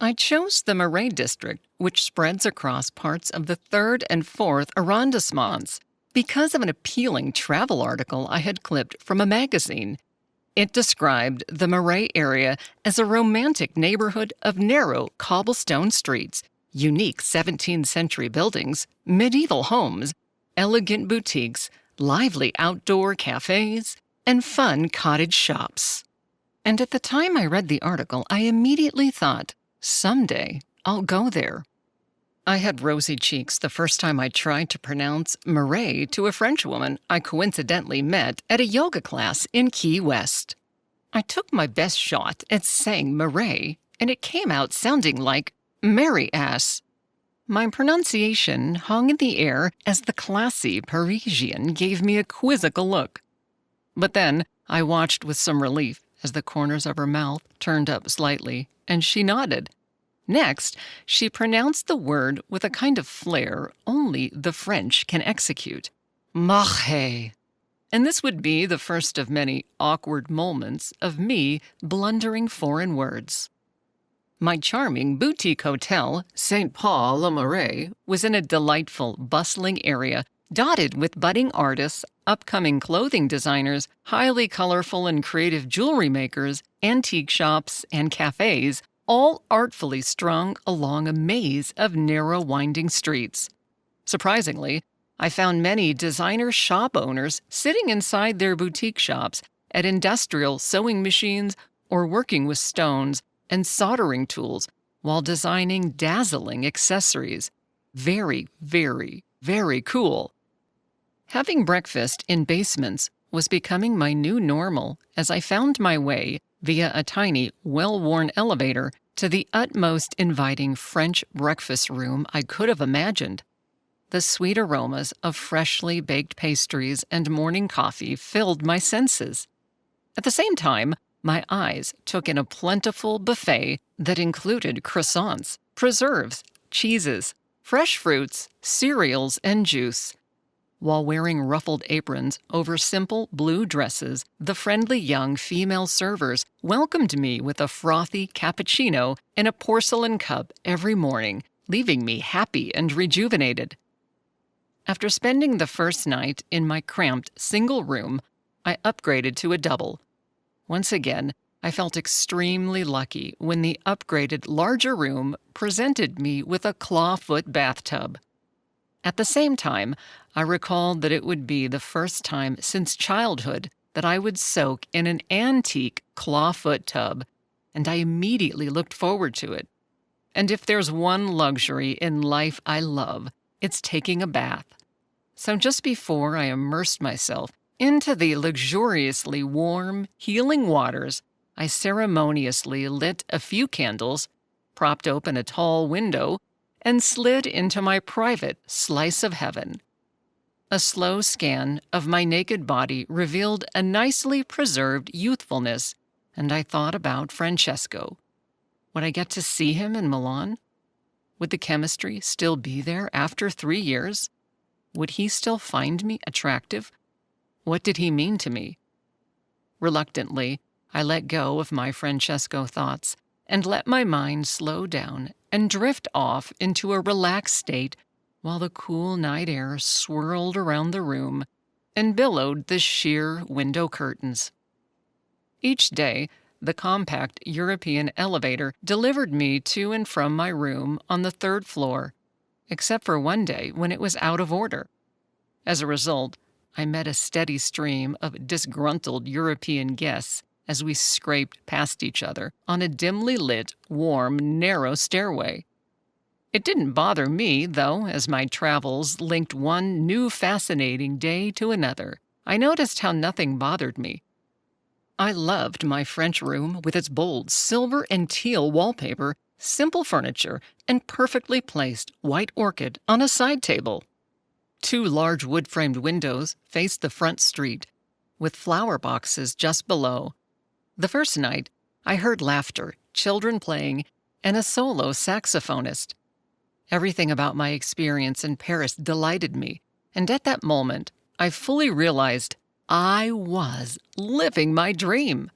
I chose the Marais district, which spreads across parts of the 3rd and 4th arrondissements, because of an appealing travel article I had clipped from a magazine. It described the Marais area as a romantic neighborhood of narrow cobblestone streets, unique 17th century buildings, medieval homes, elegant boutiques, lively outdoor cafes, and fun cottage shops. And at the time I read the article, I immediately thought, someday I'll go there. I had rosy cheeks the first time I tried to pronounce Marais to a French woman I coincidentally met at a yoga class in Key West. I took my best shot at saying Marais, and it came out sounding like Mary Ass. My pronunciation hung in the air as the classy Parisian gave me a quizzical look. But then I watched with some relief as the corners of her mouth turned up slightly, and she nodded. Next, she pronounced the word with a kind of flair only the French can execute. Marais. And this would be the first of many awkward moments of me blundering foreign words. My charming boutique hotel, St. Paul Le Marais, was in a delightful, bustling area dotted with budding artists, upcoming clothing designers, highly colorful and creative jewelry makers, antique shops, and cafes, all artfully strung along a maze of narrow, winding streets. Surprisingly, I found many designer shop owners sitting inside their boutique shops at industrial sewing machines or working with stones and soldering tools while designing dazzling accessories. Very, very, very cool. Having breakfast in basements was becoming my new normal as I found my way, via a tiny, well-worn elevator, to the utmost inviting French breakfast room I could have imagined. The sweet aromas of freshly baked pastries and morning coffee filled my senses. At the same time, my eyes took in a plentiful buffet that included croissants, preserves, cheeses, fresh fruits, cereals, and juice. While wearing ruffled aprons over simple blue dresses, the friendly young female servers welcomed me with a frothy cappuccino in a porcelain cup every morning, leaving me happy and rejuvenated. After spending the first night in my cramped single room, I upgraded to a double. Once again, I felt extremely lucky when the upgraded larger room presented me with a clawfoot bathtub. At the same time, I recalled that it would be the first time since childhood that I would soak in an antique clawfoot tub, and I immediately looked forward to it. And if there's one luxury in life I love, it's taking a bath. So just before I immersed myself into the luxuriously warm, healing waters, I ceremoniously lit a few candles, propped open a tall window, and slid into my private slice of heaven. A slow scan of my naked body revealed a nicely preserved youthfulness, and I thought about Francesco. Would I get to see him in Milan? Would the chemistry still be there after 3 years? Would he still find me attractive? What did he mean to me? Reluctantly, I let go of my Francesco thoughts and let my mind slow down and drift off into a relaxed state while the cool night air swirled around the room and billowed the sheer window curtains. Each day, the compact European elevator delivered me to and from my room on the 3rd floor, except for one day when it was out of order. As a result, I met a steady stream of disgruntled European guests as we scraped past each other on a dimly lit, warm, narrow stairway. It didn't bother me, though, as my travels linked one new fascinating day to another. I noticed how nothing bothered me. I loved my French room with its bold silver and teal wallpaper, simple furniture, and perfectly placed white orchid on a side table. 2 large wood-framed windows faced the front street, with flower boxes just below. The first night, I heard laughter, children playing, and a solo saxophonist. Everything about my experience in Paris delighted me, and at that moment, I fully realized I was living my dream.